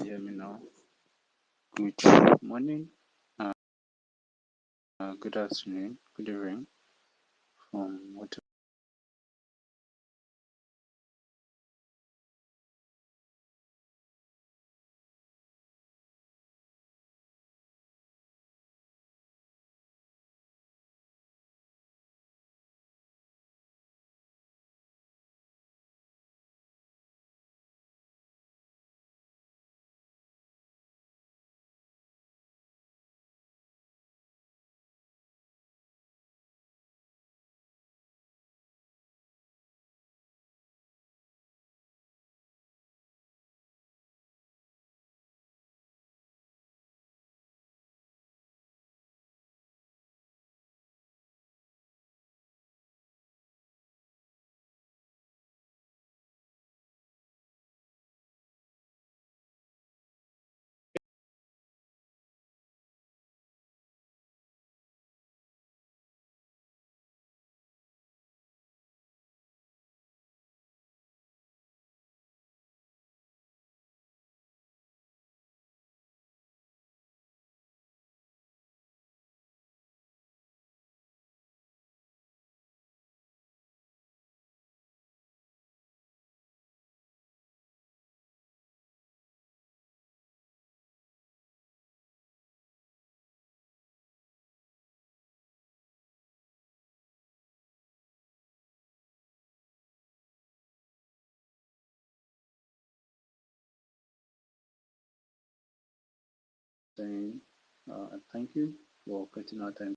hear me now? Good morning, good afternoon, good evening from what saying. Thank you for cutting our time.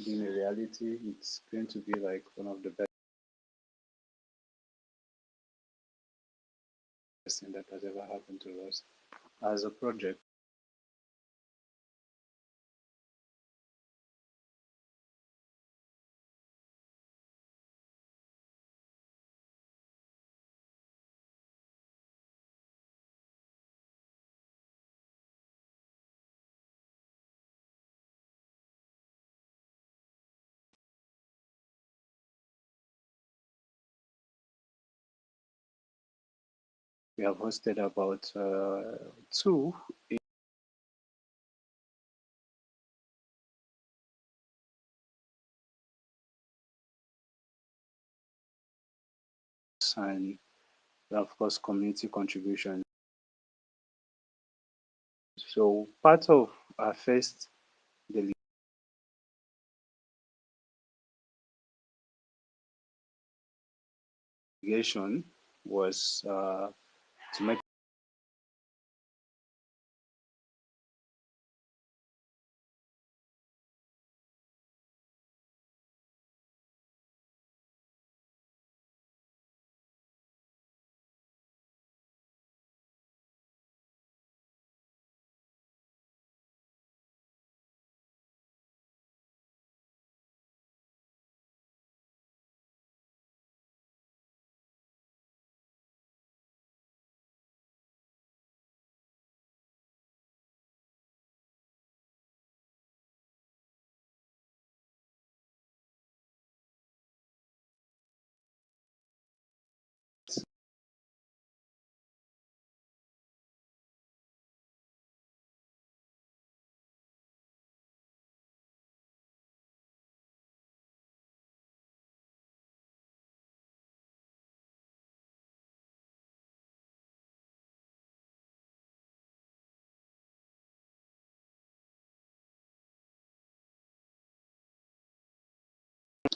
In reality, it's going to be like one of the best thing that has ever happened to us. As a project, we have hosted about two and of course community contributions. So part of our first delegation was to make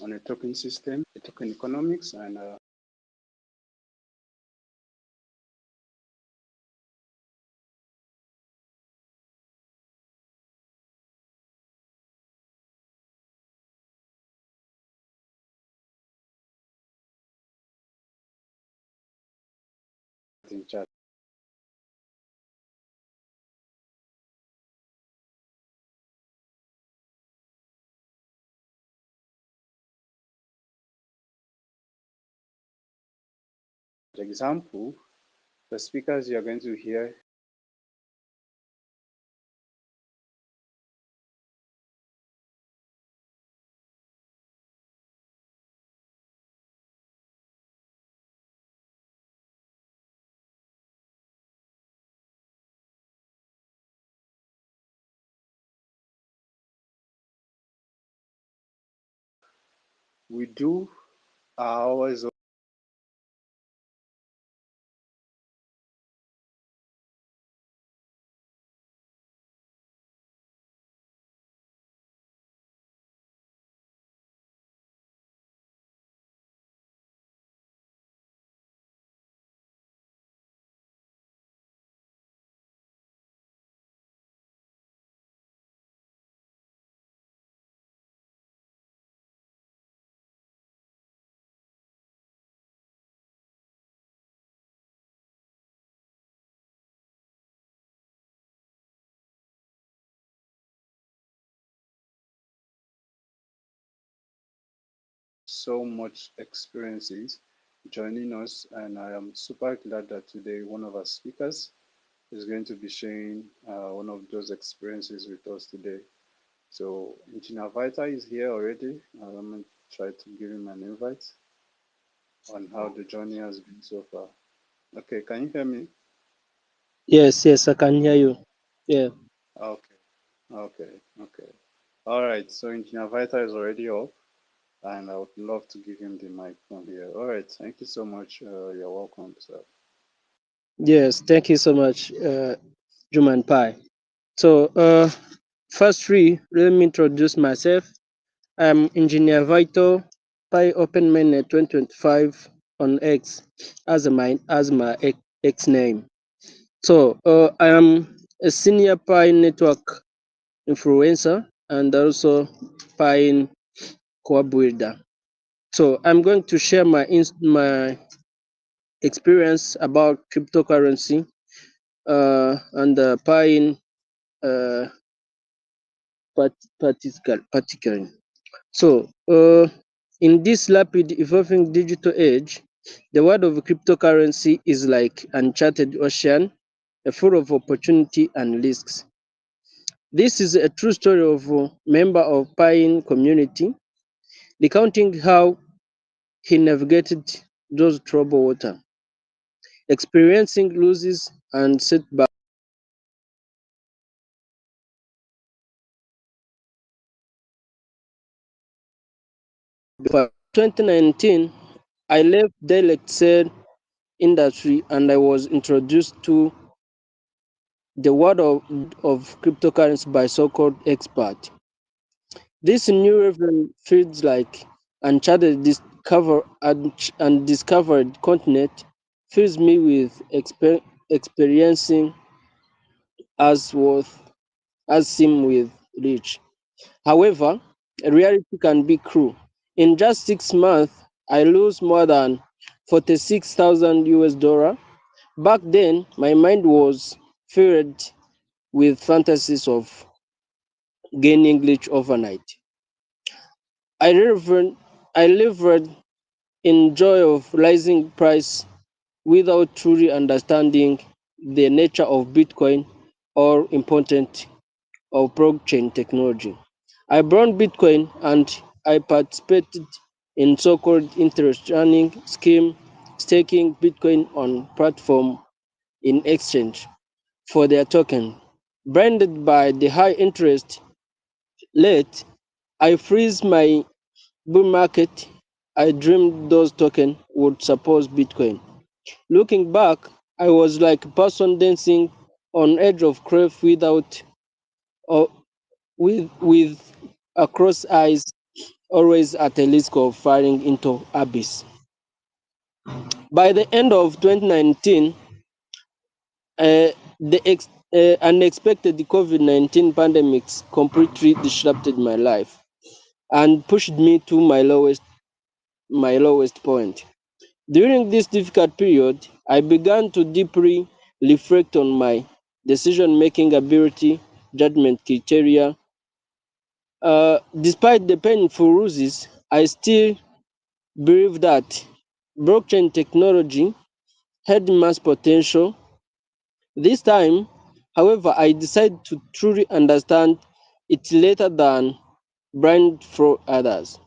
on a token system, a token economics, and in chat. For example, the speakers you're going to hear we do always so much experiences joining us, and I am super glad that today one of our speakers is going to be sharing one of those experiences with us today. So, Engineer Vita is here already. I'm going to try to give him an invite on how the journey has been so far. Okay, can you hear me? Yes, I can hear you. Yeah. Okay, okay. All right, so Engineer Vita is already up, and I would love to give him the mic from here. All right, thank you so much. You're welcome, sir. Yes, thank you so much, Juman Pai. So, first let me introduce myself. I'm Engineer Vito Pi Open Mainnet 2025 on X as my X name. So, I am a senior Pi network influencer and also Pi co-builder. So, I'm going to share my experience about cryptocurrency and Pi uh, particularly. So, in this rapid evolving digital age, the world of cryptocurrency is like uncharted ocean, full of opportunity and risks. This is a true story of a member of Pine community, recounting how he navigated those troubled water, experiencing losses and setbacks. By 2019, I left direct sale industry and I was introduced to the world of cryptocurrency by so-called expert. This new revenue feels like uncharted discovered continent fills me with experiencing as worth as seem with rich. However, reality can be cruel. In just 6 months, I lose more than 46,000 US dollar. Back then, my mind was filled with fantasies of gaining glitch overnight. I lived, I lived in joy of rising price without truly understanding the nature of Bitcoin or important of blockchain technology. I brought Bitcoin and I participated in so-called interest earning scheme, staking Bitcoin on platform in exchange for their token. Branded by the high interest rate, I freeze my bull market. I dreamed those tokens would support Bitcoin. Looking back, I was like a person dancing on edge of cliff without or with across eyes always at a risk of falling into abyss. By the end of 2019, the unexpected COVID-19 pandemics completely disrupted my life and pushed me to my lowest point. During this difficult period, I began to deeply reflect on my decision-making ability, judgment criteria. Despite the painful losses, I still believe that blockchain technology had mass potential. This time, however, I decided to truly understand it later than blind for others.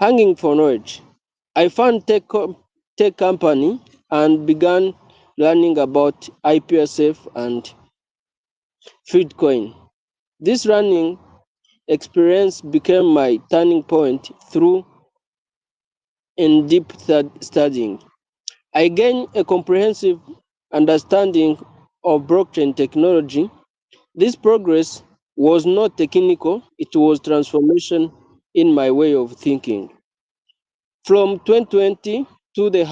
Hanging for knowledge. I found tech company and began learning about IPSF and Bitcoin. This learning experience became my turning point through in-depth studying. I gained a comprehensive understanding of blockchain technology. This progress was not technical, it was transformation in my way of thinking. From 2020 to the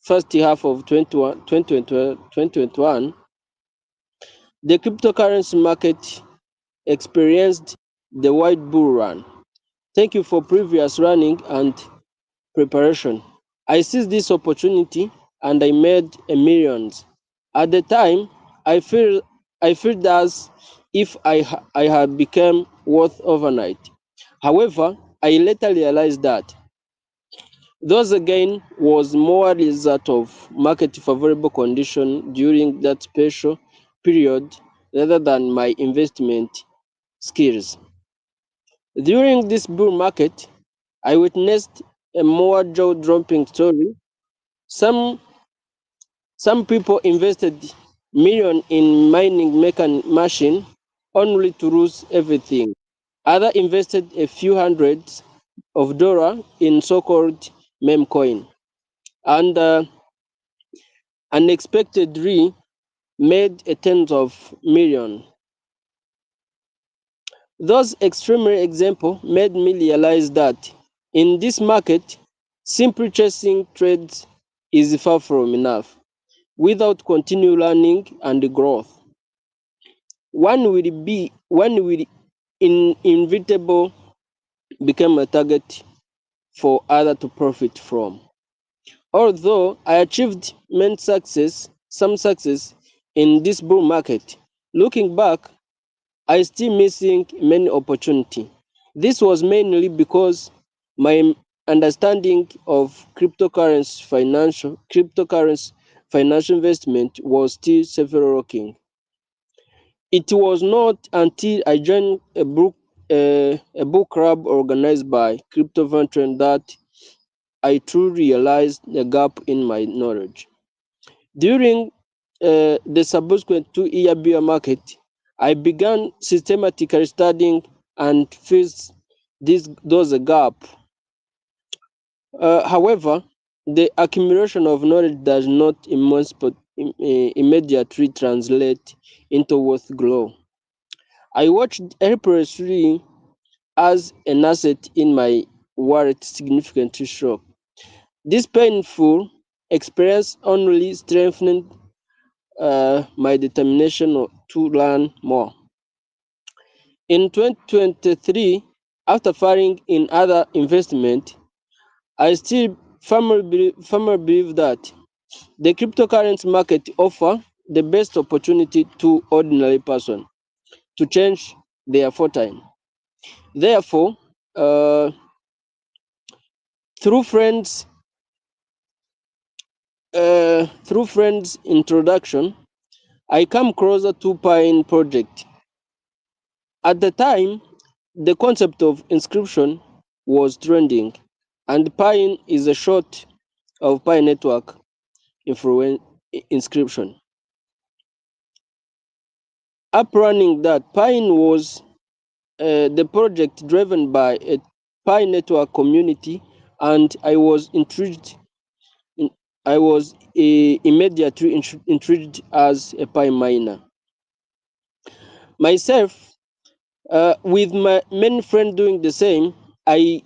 first half of 2021, the cryptocurrency market experienced the wide bull run. Thank you for previous running and preparation. I seized this opportunity and I made a millions. At the time, I feel I felt as if I had become worth overnight. However, I later realized that those again was more a result of market favorable condition during that special period rather than my investment skills. During this bull market, I witnessed a more jaw-dropping story. Some some people invested million in mining machine only to lose everything. Others invested a few hundreds of dollars in so-called meme coin and unexpectedly made a tens of millions. Those extreme examples made me realize that in this market, simply chasing trades is far from enough. Without continued learning and growth, one will inevitable become a target for others to profit from. Although I achieved some success in this bull market, looking back, I still missing many opportunity. This was mainly because my understanding of cryptocurrency financial investment was still several lacking. It was not until I joined a book club organized by Crypto-Volunteer that I truly realized the gap in my knowledge. During the subsequent 2 year bear market, I began systematically studying and filled those gap. However, the accumulation of knowledge does not immediately translate into worth grow. I watched helplessly as an asset in my wallet significantly shrunk. This painful experience only strengthened my determination to learn more. In 2023, after failing in other investment, I still firmly believe that the cryptocurrency market offer the best opportunity to ordinary person to change their fortune. Therefore, uh, through friends, through friends' introduction, I come closer to Piin project. At the time, the concept of inscription was trending, and Piin is a short of Pi Network inscription. Uprunning that, Piin was the project driven by a Pi Network community, and in- I was immediately intrigued as a Pi miner. Myself, With my many friends doing the same, I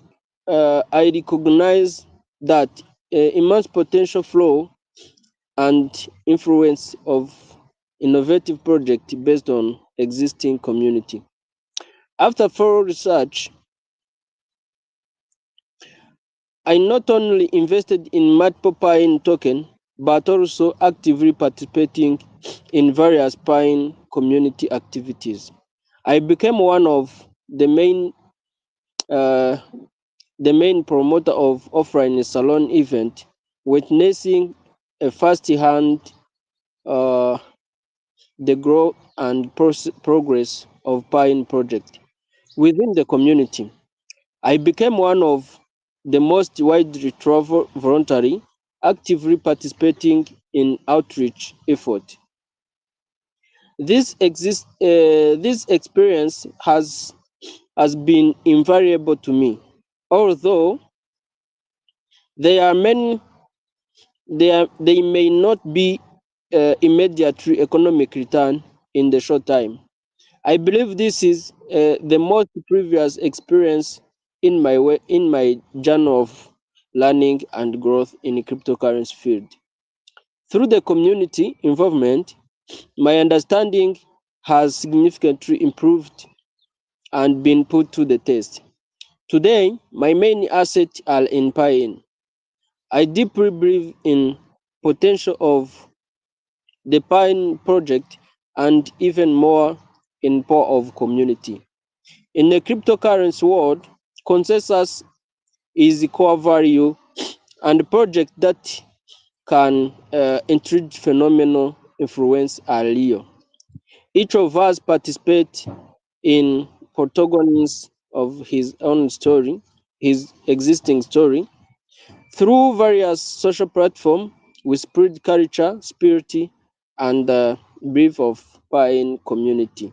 recognize that immense potential flow and influence of innovative project based on existing community. After thorough research, I not only invested in multiple Pine token, but also actively participating in various Pine community activities. I became one of uh, the main promoter of offline salon event, witnessing a first-hand uh, the growth and progress of Pine project within the community. I became one of the most widely travel voluntary, actively participating in outreach effort. This experience has been invaluable to me. Although there are many, they may not be immediate economic return in the short time. I believe this is the most previous experience in my journey of learning and growth in the cryptocurrency field. Through the community involvement, my understanding has significantly improved and been put to the test. Today, my main assets are in Piin. I deeply believe in potential of the Pine project and even more in power of community. In the cryptocurrency world, consensus is the core value, and the project that can introduce phenomenal influence are real. Each of us participate in protagonists of his own story, his existing story. Through various social platforms, we spread culture, spirit, and the brief of Pine community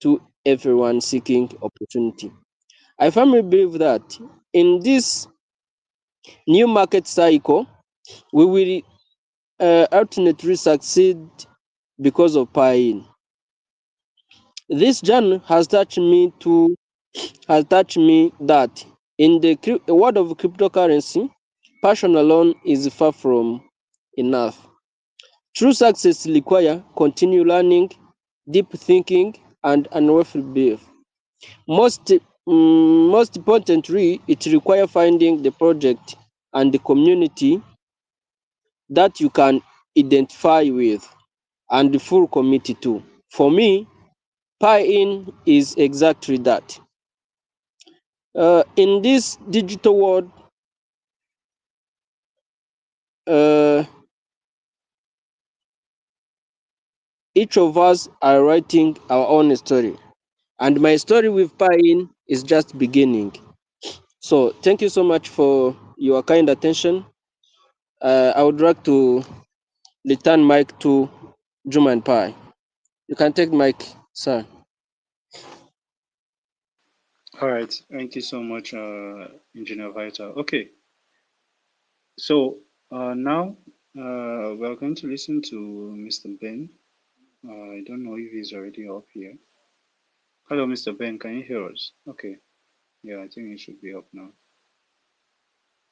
to everyone seeking opportunity. I firmly believe that in this new market cycle, we will ultimately succeed because of Piin. This journey has taught me that in the world of cryptocurrency, passion alone is far from enough. True success requires continued learning, deep thinking, and unwavering belief. Most most importantly, it requires finding the project and the community that you can identify with and full committee to. For me, Pi-in is exactly that. In this digital world, uh, each of us are writing our own story, and my story with Pi-in is just beginning. So, thank you so much for your kind attention. I would like to return mic to Juma and Pi. You can take mic, sir. All right, thank you so much, Engineer Vita. Okay, so now we're going to listen to Mr. Ben. I don't know if he's already up here. Hello, Mr. Ben, can you hear us? Okay, yeah, I think he should be up now.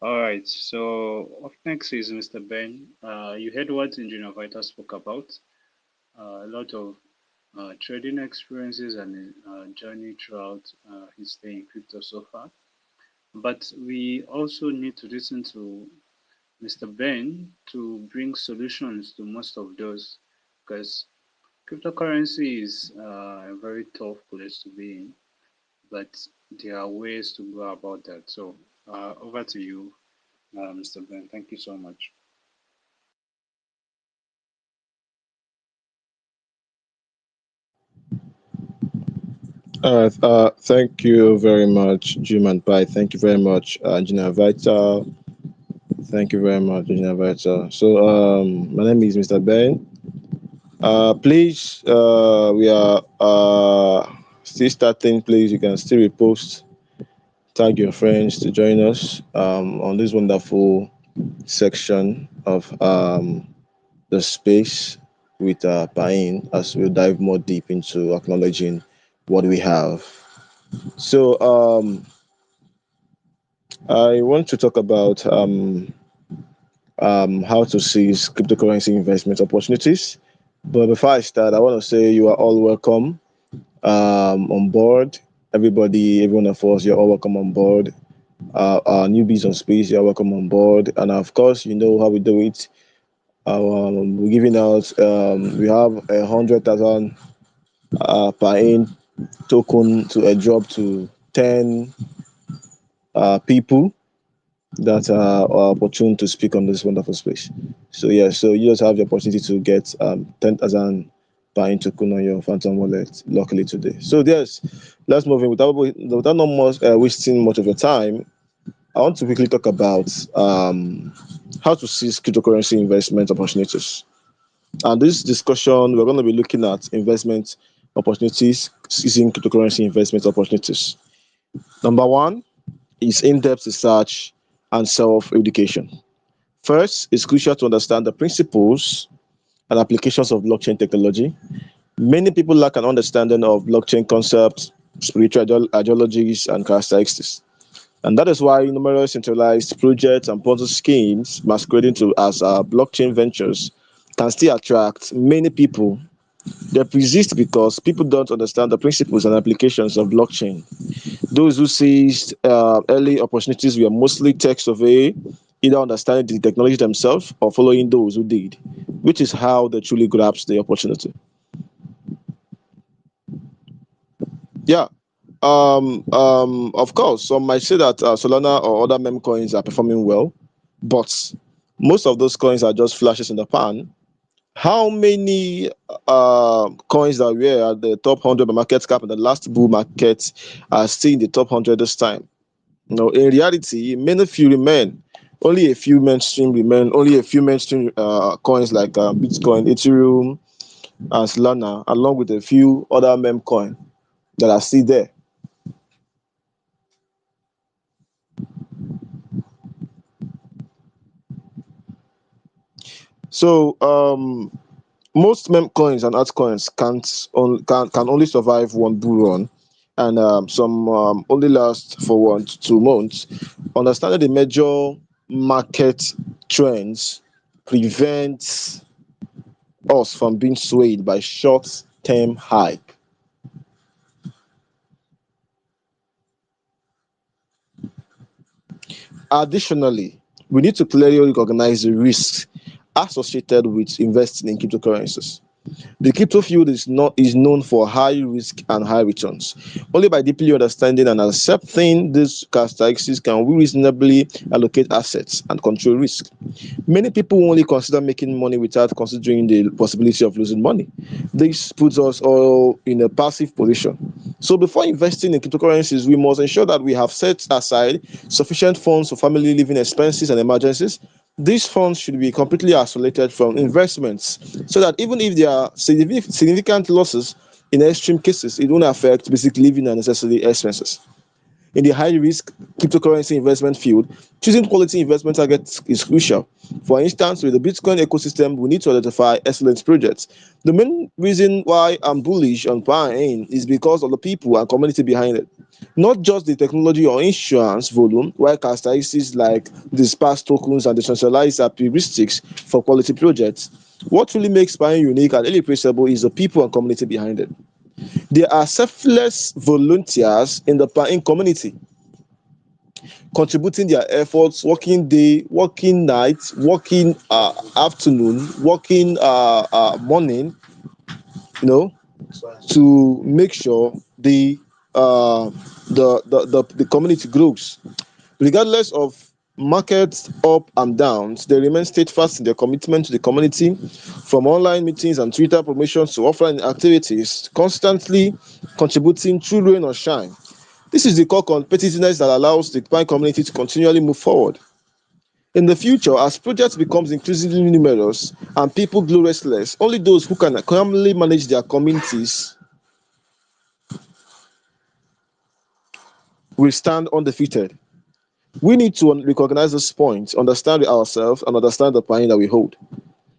All right, so up next is Mr. Ben. You heard what Engineer Vita spoke about. A lot of trading experiences and journey throughout his stay in crypto so far. But we also need to listen to Mr. Ben to bring solutions to most of those because cryptocurrency is a very tough place to be in, but there are ways to go about that. So over to you, Mr. Ben. Thank you so much. Thank you very much, Jim and Pi. Thank you very much, Engineer Vital. Thank you very much, Engineer Vital. My name is Mr. Ben. Please, we are still starting. Please, you can still repost, tag your friends to join us on this wonderful section of the space with Pain as we dive more deep into acknowledging what we have. So I want to talk about how to seize cryptocurrency investment opportunities. But before I start, I want to say you are all welcome on board. Everybody, every one of us, you're all welcome on board. Our newbies on space, you're welcome on board. And of course, you know how we do it. We're giving out, we have 100,000 per in token to a drop to 10 people that are opportune to speak on this wonderful space. So yeah, so you just have the opportunity to get 10,000 per token on your Phantom wallet locally today. So yes, let's move in without not much wasting much of your time. I want to quickly talk about how to seize cryptocurrency investment opportunities. And this discussion, we're going to be looking at investment opportunities, seizing cryptocurrency investment opportunities. Number one is in-depth research and self-education. First, it's crucial to understand the principles and applications of blockchain technology. Many people lack an understanding of blockchain concepts, spiritual ideologies, and characteristics. And that is why numerous centralized projects and Ponzi schemes masquerading as blockchain ventures can still attract many people. They persist because people don't understand the principles and applications of blockchain. Those who seized early opportunities were mostly tech survey, either understanding the technology themselves or following those who did, which is how they truly grasp the opportunity. Yeah. Of course, some might say that Solana or other meme coins are performing well, but most of those coins are just flashes in the pan. How many coins that were at the top 100 by market cap in the last bull market are still in the top 100 this time? No, in reality, many few remain. Only a few mainstream remain. Only a few mainstream coins like Bitcoin, Ethereum, and Solana, along with a few other meme coin that are still there. So most meme coins and altcoins can only survive one bull run, and some only last for 1 to 2 months. Understanding the major market trends prevents us from being swayed by short-term hype. Additionally, we need to clearly recognize the risks associated with investing in cryptocurrencies. The crypto field is known for high risk and high returns. Only by deeply understanding and accepting these characteristics can we reasonably allocate assets and control risk. Many people only consider making money without considering the possibility of losing money. This puts us all in a passive position. So before investing in cryptocurrencies, we must ensure that we have set aside sufficient funds for family living expenses and emergencies. These funds should be completely isolated from investments so that even if there are significant losses in extreme cases, it won't affect basic living and necessary expenses. In the high risk cryptocurrency investment field, choosing quality investment targets is crucial. For instance, with the Bitcoin ecosystem, we need to identify excellent projects. The main reason why I'm bullish on Piin is because of the people and community behind it. Not just the technology or insurance volume, while characteristics like the sparse tokens and decentralized heuristics for quality projects. What really makes Piin unique and irreplaceable is the people and community behind it. There are selfless volunteers in the Piin community, contributing their efforts, working day, working night, working afternoon, working morning, you know, to make sure the community grows. Regardless of market up and downs, they remain steadfast in their commitment to the community, from online meetings and Twitter promotions to offline activities, constantly contributing through rain or shine. This is the core competitiveness that allows the Pi community to continually move forward. In the future, as projects becomes increasingly numerous and people grow restless, only those who can calmly manage their communities will stand undefeated. We need to recognize this point, understand ourselves, and understand the Pi that we hold.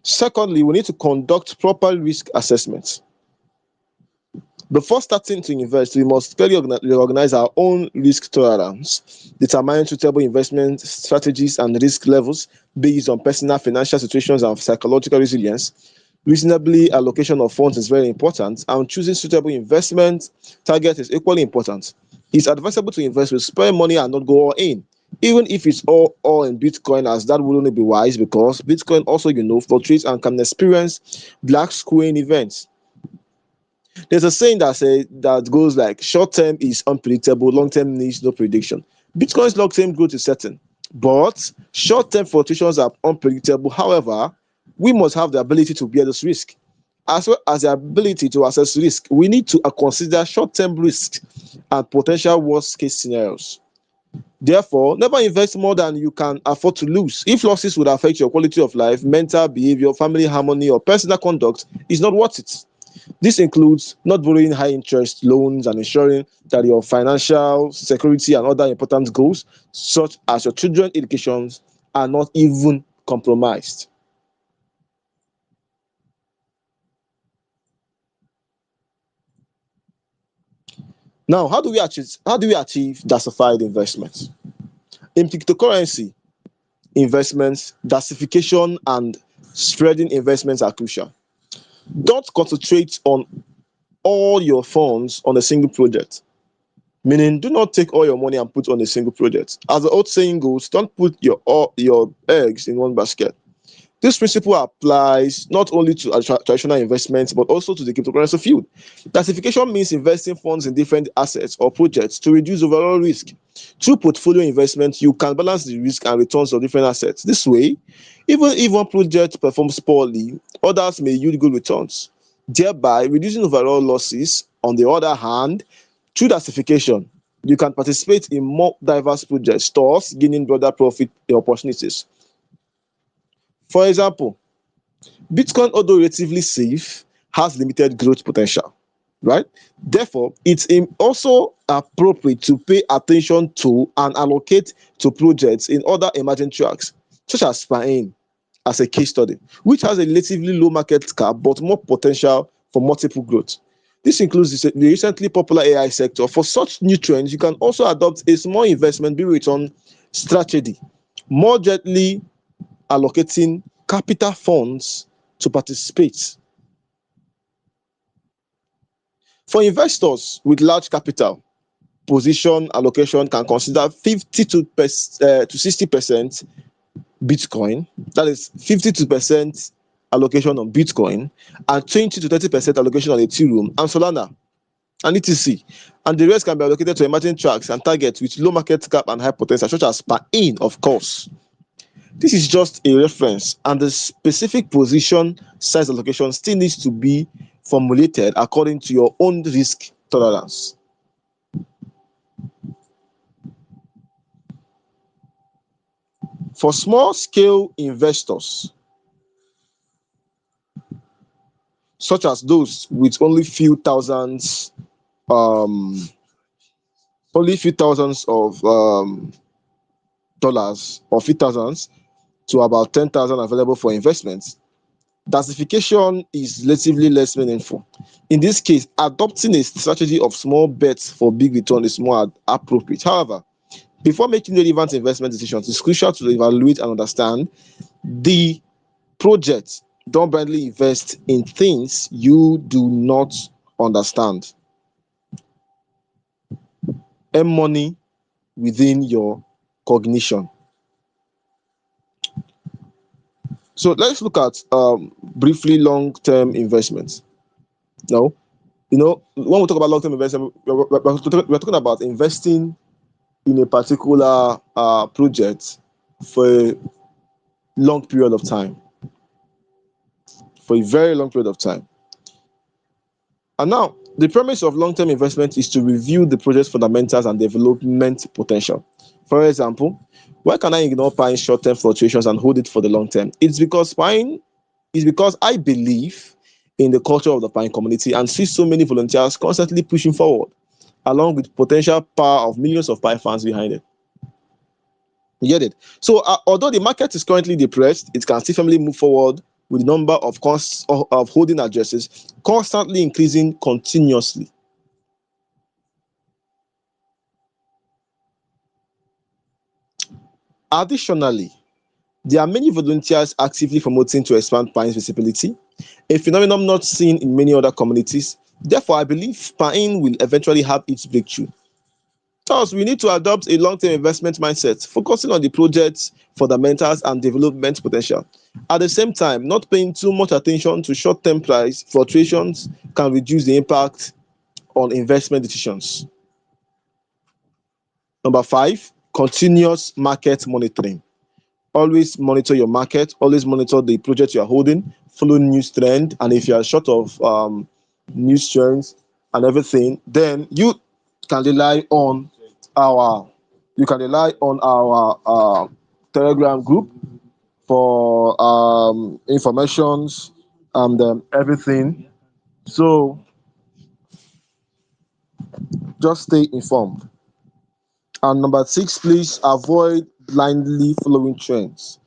Secondly, we need to conduct proper risk assessments. Before starting to invest, we must clearly recognize our own risk tolerance, determine suitable investment strategies and risk levels based on personal financial situations and psychological resilience. Reasonably allocation of funds is very important, and choosing suitable investment target is equally important. It's advisable to invest with spare money and not go all in, even if it's all in Bitcoin, as that wouldn't be wise because Bitcoin also, fluctuates and can experience black squaring events. There's a saying that goes like short term is unpredictable, long term needs no prediction. Bitcoin's long term growth is certain, but short term fluctuations are unpredictable. However, we must have the ability to bear this risk. As well as the ability to assess risk, we need to consider short term risks and potential worst case scenarios. Therefore, never invest more than you can afford to lose. If losses would affect your quality of life, mental behavior, family harmony, or personal conduct, it's not worth it. This includes not borrowing high interest loans and ensuring that your financial security and other important goals, such as your children's educations, are not even compromised. Now, how do we achieve diversified investments? In cryptocurrency investments, diversification and spreading investments are crucial. Don't concentrate on all your funds on a single project. Meaning, do not take all your money and put on a single project. As the old saying goes, don't put all your eggs in one basket. This principle applies not only to traditional investments but also to the cryptocurrency field. Diversification means investing funds in different assets or projects to reduce overall risk. Through portfolio investment, you can balance the risk and returns of different assets. This way, even if one project performs poorly, others may yield good returns, thereby reducing overall losses. On the other hand, through diversification, you can participate in more diverse projects, thus gaining broader profit opportunities. For example, Bitcoin, although relatively safe, has limited growth potential, right? Therefore, it's also appropriate to pay attention to and allocate to projects in other emerging tracks, such as Piin, as a case study, which has a relatively low market cap but more potential for multiple growth. This includes the recently popular AI sector. For such new trends, you can also adopt a small investment be return strategy, more gently allocating capital funds to participate. For investors with large capital, position allocation can consider 50 to 60% Bitcoin, that is 52% allocation on Bitcoin, and 20 to 30% allocation on Ethereum and Solana and etc. And the rest can be allocated to emerging tracks and targets with low market cap and high potential, such as Piin, of course. This is just a reference, and the specific position size allocation still needs to be formulated according to your own risk tolerance. For small scale investors, such as those with um, only few thousands of dollars or few thousands to about 10,000 available for investments, diversification is relatively less meaningful. In this case, adopting a strategy of small bets for big return is more appropriate. However, before making relevant investment decisions, it's crucial to evaluate and understand the project. Don't blindly invest in things you do not understand. Earn money within your cognition. So let's look at briefly long-term investments. Now, when we talk about long-term investment, we're talking about investing in a particular project for a long period of time, for a very long period of time. And now, the premise of long-term investment is to review the project's fundamentals and development potential. For example, why can I ignore Pine's short-term fluctuations and hold it for the long term? It's because I believe in the culture of the Pine community and see so many volunteers constantly pushing forward, along with potential power of millions of Pine fans behind it. You get it? So, although the market is currently depressed, it can still firmly move forward with the number of holding addresses constantly increasing continuously. Additionally, there are many volunteers actively promoting to expand Pine's visibility, a phenomenon not seen in many other communities. Therefore, I believe Pine will eventually have its breakthrough. Thus, we need to adopt a long-term investment mindset, focusing on the project's fundamentals and development potential. At the same time, not paying too much attention to short-term price fluctuations can reduce the impact on investment decisions. Number five, continuous market monitoring. Always monitor your market, always monitor the project you are holding, follow news trend, and if you are short of news trends and everything, then can rely on our you can rely on our Telegram group for informations and everything. So just stay informed. And number six, please avoid blindly following trends.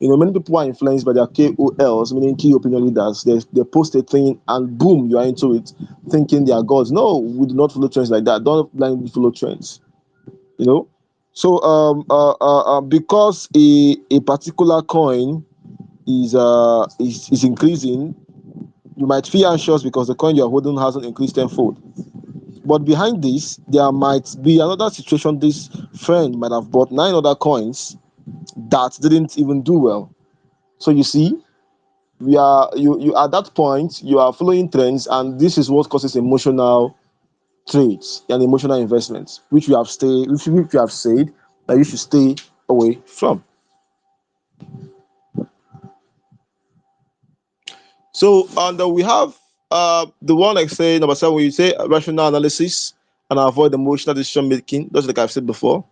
Many people are influenced by their KOLs, meaning key opinion leaders. They post a thing and boom, you are into it, thinking they are gods. No, we do not follow trends like that. Don't blindly follow trends. You know. So because a particular coin is increasing, you might feel anxious because the coin you are holding hasn't increased tenfold. But behind this, there might be another situation. This friend might have bought nine other coins that didn't even do well. So you see, we are you at that point you are following trends, and this is what causes emotional trades and emotional investments, which we have said that you should stay away from. So and we have the one like say number seven, where you say rational analysis and avoid emotional decision making, just like I've said before.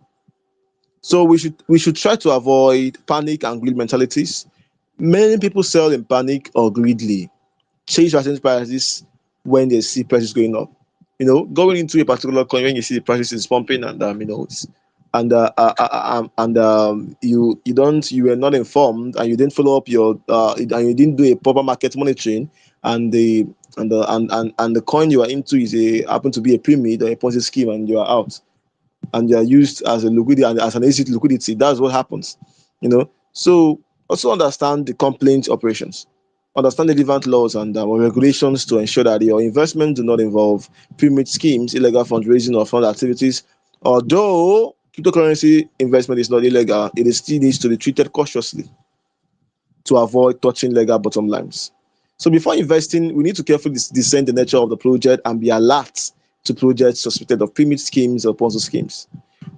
So we should try to avoid panic and greed mentalities. Many people sell in panic or greedily, change percentage prices when they see prices going up. Going into a particular coin when you see the prices is pumping and you were not informed and you didn't follow up your and you didn't do a proper market monitoring, and the coin you are into is a happen to be a pyramid or a Ponzi scheme, and you are out, and they are used as a liquidity and as an exit liquidity. That's what happens. So also understand the complaint operations. Understand the relevant laws and regulations to ensure that your investment do not involve pyramid schemes, illegal fundraising, or fund activities. Although cryptocurrency investment is not illegal, it is still needs to be treated cautiously to avoid touching legal bottom lines. So before investing, we need to carefully discern the nature of the project and be alert to projects suspected of pyramid schemes or sponsor schemes.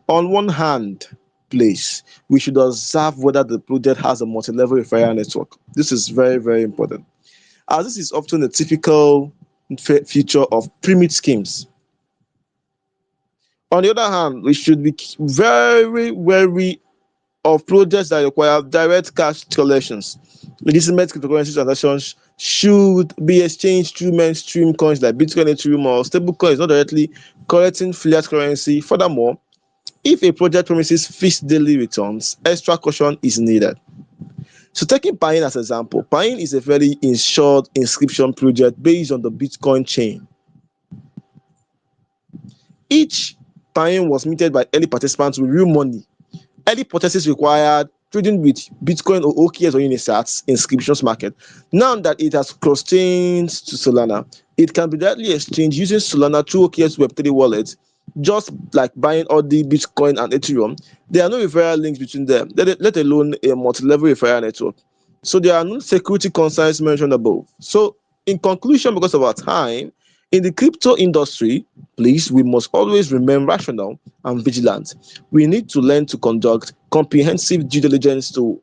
On one hand, place, we should observe whether the project has a multi-level referral network. This is very, very important, as this is often a typical feature of pyramid schemes. On the other hand, we should be very wary of projects that require direct cash collections. Legitimate cryptocurrency transactions should be exchanged through mainstream coins like Bitcoin, Ethereum, or stable coins, not directly collecting fiat currency. Furthermore, if a project promises fixed daily returns, extra caution is needed. So taking Piin as an example, Piin is a very insured inscription project based on the Bitcoin chain. Each Piin was minted by early participants with real money. Early purchases required trading with Bitcoin or OKS or Unisat's inscriptions market. Now that it has cross-chained to Solana, it can be directly exchanged using Solana through OKS Web3 wallet, just like buying all the Bitcoin and Ethereum. There are no referral links between them, let alone a multi-level referral network. So there are no security concerns mentioned above. So in conclusion, because of our time, in the crypto industry, please, we must always remain rational and vigilant. We need to learn to conduct comprehensive due diligence to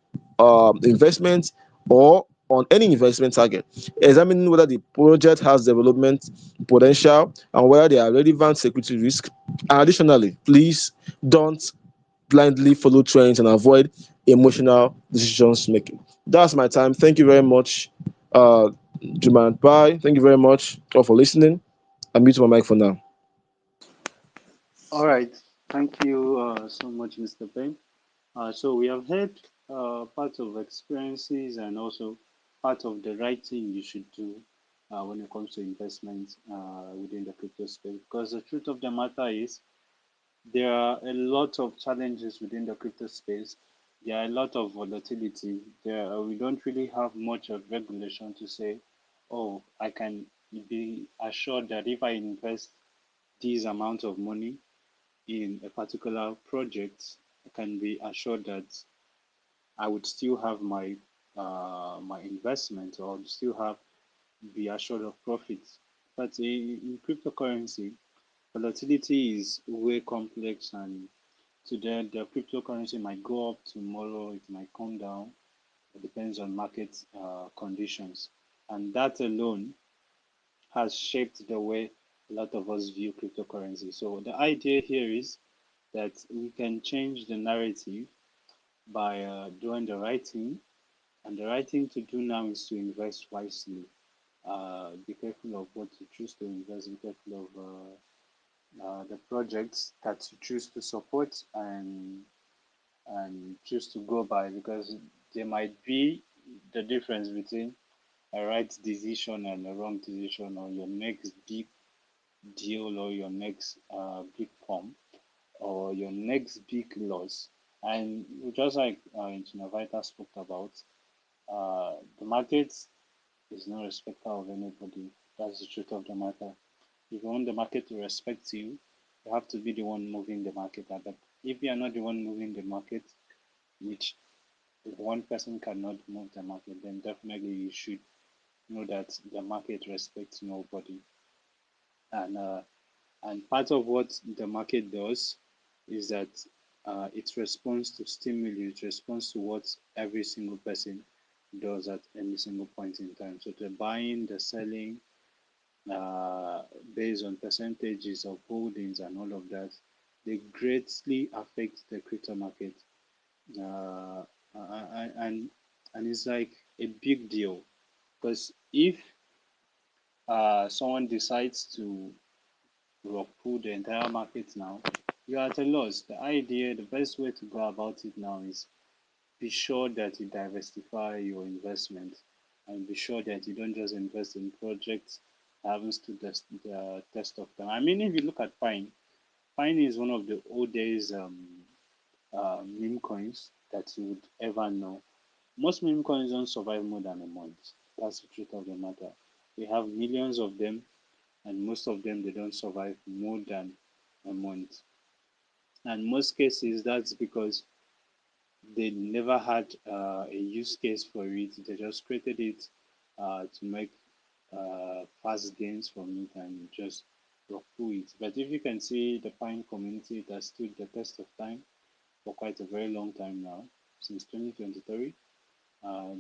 investments or on any investment target, examining whether the project has development potential and whether there are relevant security risks. And additionally, please don't blindly follow trends and avoid emotional decisions making. That's my time. Thank you very much, Juman Pai. Thank you very much all for listening. I mute my mic for now. All right. Thank you so much, Mr. Ben. So we have heard part of experiences and also part of the right thing you should do when it comes to investment within the crypto space. Because the truth of the matter is there are a lot of challenges within the crypto space. there are a lot of volatility. We don't really have much of regulation to say, oh, I can be assured that if I invest this amount of money in a particular project, I can be assured that I would still have my investment or still have be assured of profits. But in cryptocurrency, volatility is way complex, and today the cryptocurrency might go up tomorrow, it might come down. It depends on market conditions, and that alone has shaped the way a lot of us view cryptocurrency. So the idea here is that we can change the narrative by doing the right thing, and the right thing to do now is to invest wisely. Be careful of what you choose to invest. Be careful of the projects that you choose to support and choose to go by, because there might be the difference between a right decision and a wrong decision, or your next big deal, or your next big pump, or your next big loss. And just like Engineer Vita spoke about, the market is no respecter of anybody. That's the truth of the matter. If you want the market to respect you, you have to be the one moving the market. But if you are not the one moving the market, which one person cannot move the market, then definitely you should know that the market respects nobody. And part of what the market does is that it responds to stimuli, it responds to what every single person does at any single point in time. So the buying, the selling, uh, based on percentages of holdings and all of that, they greatly affect the crypto market. Uh, and it's like a big deal, because if someone decides to rug pull the entire market now, you're at a loss. The idea, the best way to go about it now is be sure that you diversify your investment, and be sure that you don't just invest in projects that haven't stood the test of time. I mean, if you look at Pine, Pine is one of the oldest meme coins that you would ever know. Most meme coins don't survive more than a month. That's the truth of the matter. We have millions of them, and most of them they don't survive more than a month. And most cases that's because they never had a use case for it. They just created it to make fast gains from it and just rock through it. But if you can see the Pine community, it has stood the test of time for quite a very long time now, since 2023.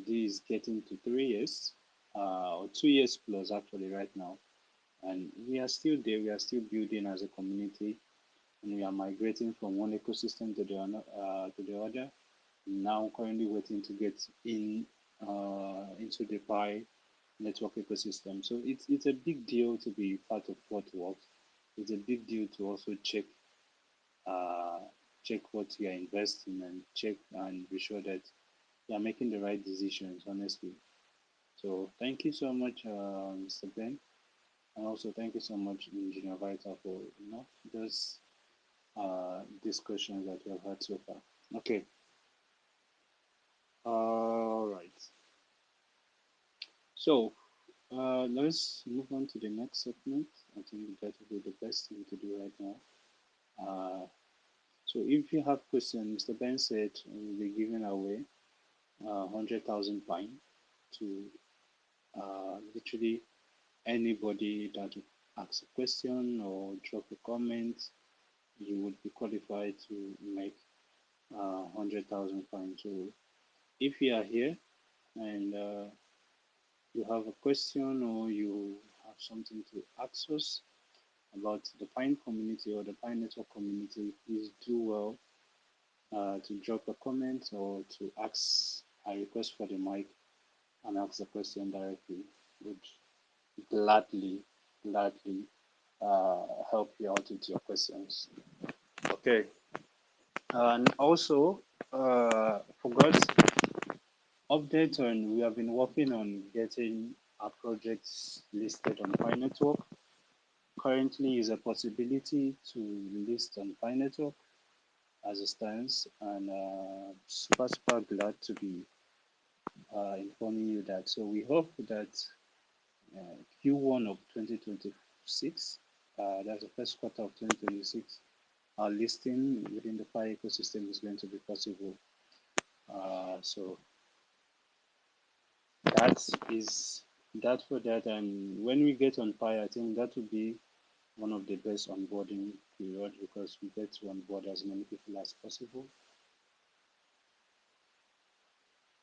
This is getting to 3 years, or 2 years plus actually right now. And we are still there, we are still building as a community, and we are migrating from one ecosystem to the other. Now currently waiting to get in into the Pi network ecosystem. So it's a big deal to be part of what works. It's a big deal to also uh, check what you are investing, and check and be sure that you are making the right decisions. Honestly. So thank you so much, Mr. Ben, and also thank you so much, Engineer Vita, for those discussions that we have had so far. Okay. All right. So let's move on to the next segment. I think that will be the best thing to do right now. Uh, so if you have questions, Mr. Ben said we'll be giving away 100,000 Pine to literally anybody that would ask a question or drop a comment. You would be qualified to make 100,000 Pine. So if you are here and you have a question or you have something to ask us about the Pine community or the Pine Network community, please do well to drop a comment or to ask a request for the mic and ask the question directly. Would gladly, gladly help you out with your questions. Okay. And also, forgot update on we have been working on getting our projects listed on Pi Network. Currently is a possibility to list on Pi Network. as it stands, and super glad to be informing you that. So we hope that Q1 of 2026, that's the first quarter of 2026, our listing within the Pi ecosystem is going to be possible. So that is that for that. And when we get on Pi, I think that would be one of the best onboarding period because we get to onboard as many people as possible.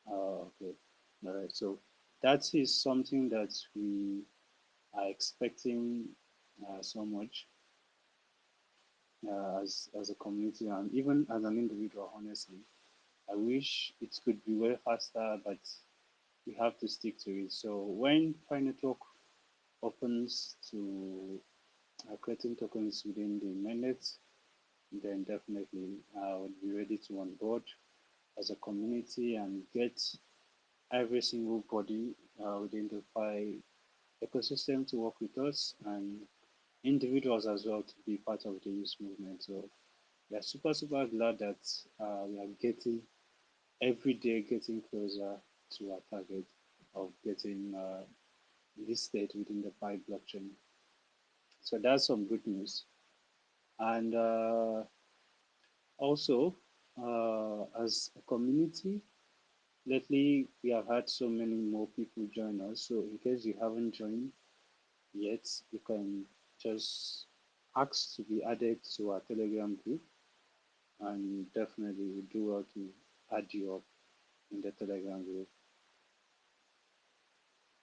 Okay, all right. So that is something that we are expecting so much as a community and even as an individual. Honestly, I wish it could be way faster, but we have to stick to it. So when Pi Network opens to creating tokens within the mainnet, then definitely I would be ready to onboard as a community and get every single body within the Pi ecosystem to work with us and individuals as well to be part of the youth movement. So we are super glad that we are getting every day getting closer to our target of getting listed within the Pi blockchain. So that's some good news. And also, as a community, lately we have had so many more people join us. So in case you haven't joined yet, you can just ask to be added to our Telegram group, and definitely we do well to add you up in the Telegram group.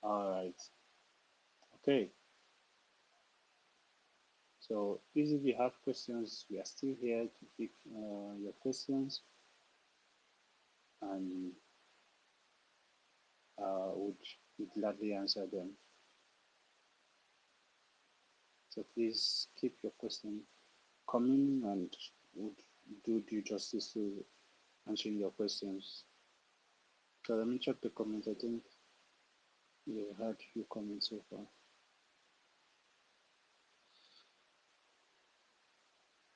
All right. Okay. So please, if you have questions, we are still here to pick your questions and would gladly answer them. So please keep your question coming and would do due justice to answering your questions. So let me check the comments. I think we had a few comments so far.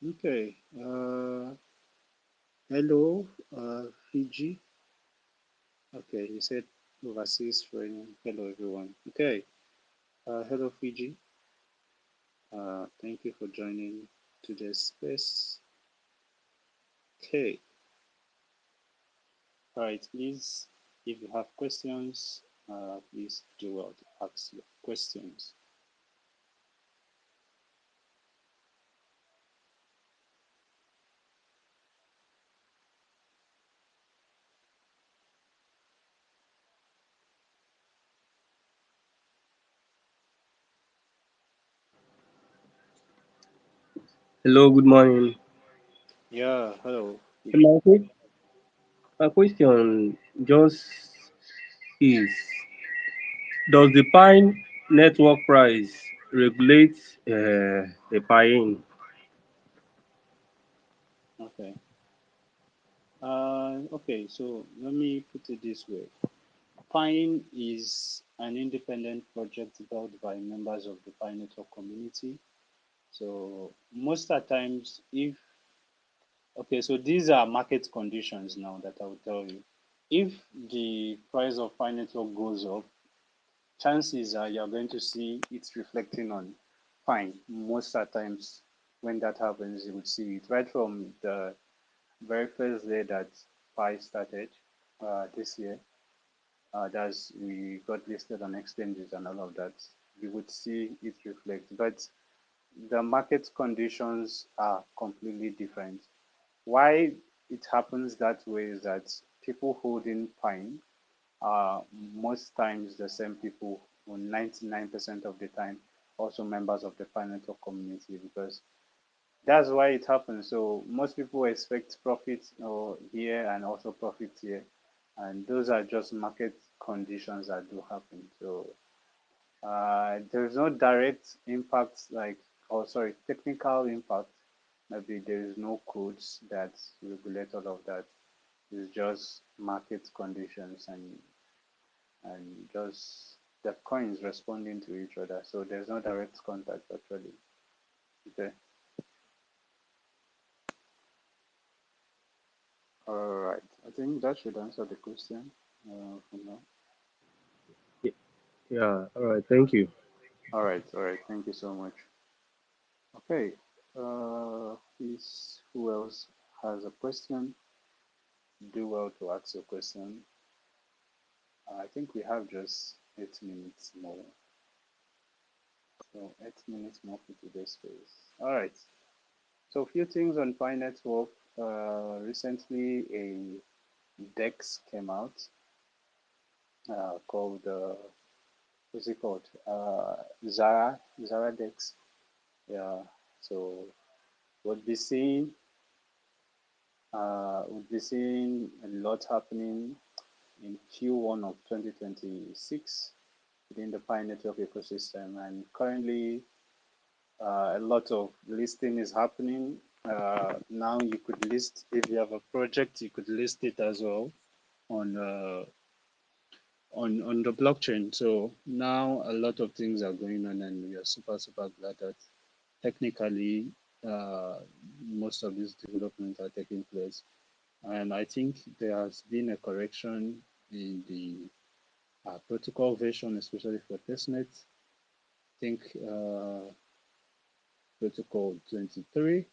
Okay. Hello, Fiji. Okay, he said overseas friend. Hello, everyone. Okay. Hello, Fiji. Thank you for joining today's space. Okay. All right, please, if you have questions, please do well to ask your questions. Hello, good morning. Yeah, hello, Fiji. My question just is, does the Pine network price regulate the Pine? Okay. Okay, so let me put it this way. Pine is an independent project built by members of the Pine Network community. So most of the times, if okay, so these are market conditions now that I will tell you. If the price of Pine Network goes up, chances are you're going to see it reflecting on Pine. Most of the times, when that happens, you would see it right from the very first day that Pi started this year. That's we got listed on exchanges and all of that. You would see it reflect, but the market conditions are completely different. Why it happens that way is that people holding Pine are most times the same people, or 99% of the time, also members of the Pine Network community because that's why it happens. So most people expect profit or here and also profit here, and those are just market conditions that do happen. So there's no direct impact, like, or sorry, technical impact. Maybe there is no codes that regulate all of that. It's just market conditions and just the coins responding to each other. So there's no direct contact actually. Okay. All right. I think that should answer the question for now. Y- Yeah, all right, thank you. All right. All right. Thank you so much. Okay. Please, who else has a question? Do well to ask your question. I think we have just 8 minutes more. So 8 minutes more for today's space. All right. So a few things on Pi Network. Recently, a DEX came out called what's it called? Zara DEX. Yeah. So we'll be seeing a lot happening in Q1 of 2026 within the Pi Network ecosystem, and currently a lot of listing is happening. Now you could list if you have a project, you could list it as well on on the blockchain. So now a lot of things are going on, and we are super glad that technically uh, most of these developments are taking place. And I think there has been a correction in the protocol version, especially for testnet. I think protocol 23.0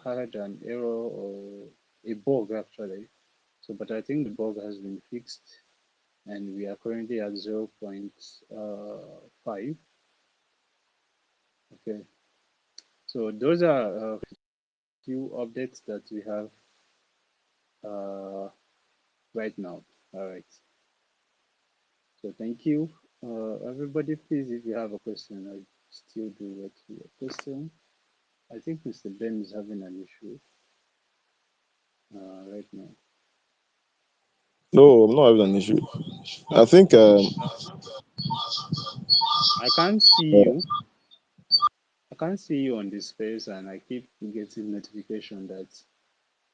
had an error or a bug actually. So, but I think the bug has been fixed, and we are currently at 0.5. Okay, so those are a few updates that we have uh, right now. All right. So thank you, everybody. Please, if you have a question, I still do wait for your question. I think Mr. Ben is having an issue right now. No, I'm not having an issue. I think I can't see you. I can't see you on this space, and I keep getting notification that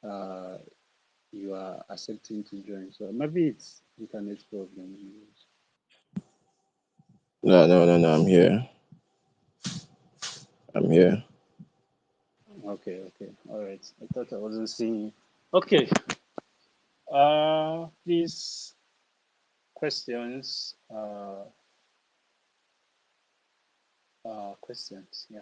uh, you are accepting to join. So maybe it's internet problem. no, I'm here. I'm here. Okay, okay, all right. I thought I wasn't seeing you. Okay. Please questions. Questions. Yeah.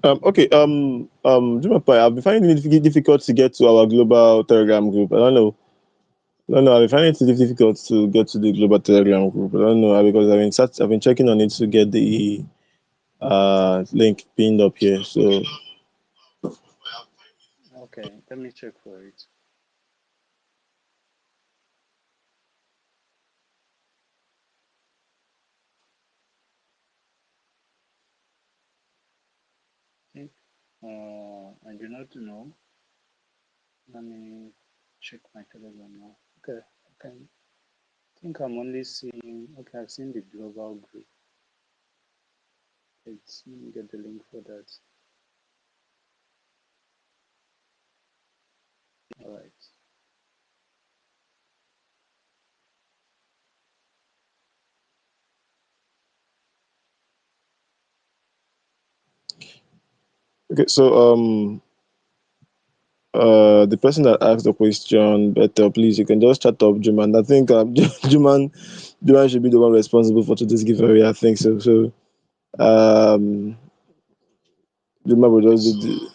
Okay. Jumoke, I've been finding it difficult to get to our global Telegram group. I don't know. No, no, I've been finding it difficult to get to the global Telegram group. I don't know because I've been checking on it to get the link pinned up here. So Okay. Let me check for it. I think. I do not know. Let me check my Telegram now. Okay. Okay. I think I'm only seeing. Okay, I've seen the global group. Let me get the link for that. All right. okay, so the person that asked the question better, please you can just chat up Juman. I think Juman should be the one responsible for today's giveaway. I think so. So um Juman will just do the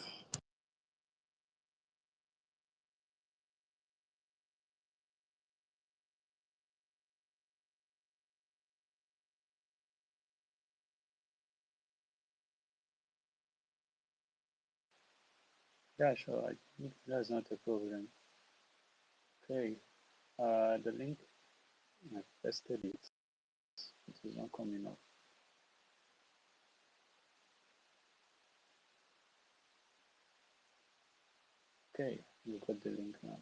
Yeah, sure. I think that's not a problem. Okay. The link. I tested it. It is not coming up. Okay. You got the link now.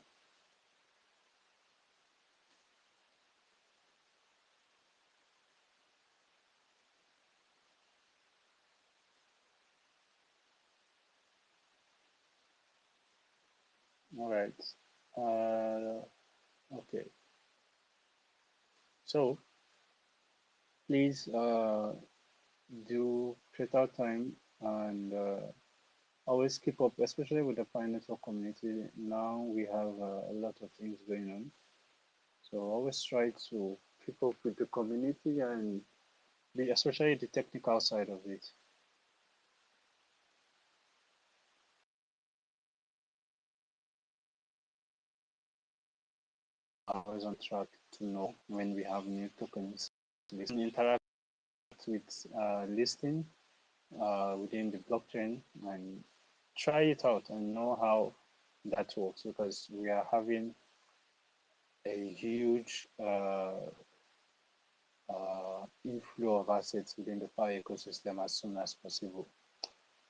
All right. Okay. So please do create out time and always keep up, especially with the Piin Network community. Now we have a lot of things going on. So always try to keep up with the community and be, especially the technical side of it. Always on track to know when we have new tokens. Interact with listing within the blockchain and try it out and know how that works because we are having a huge inflow of assets within the Pi ecosystem as soon as possible.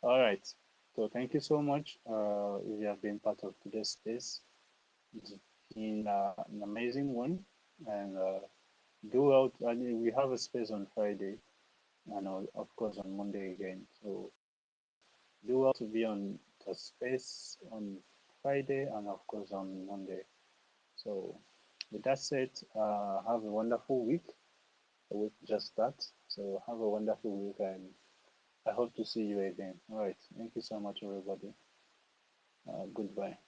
All right. So thank you so much if you have been part of today's space. It's been an amazing one. And do out. I mean, we have a space on Friday and of course on Monday again. So do well to be on the space on Friday and of course on Monday. So with that said, have a wonderful week. The week just starts. So have a wonderful week and I hope to see you again. All right. Thank you so much, everybody. Goodbye.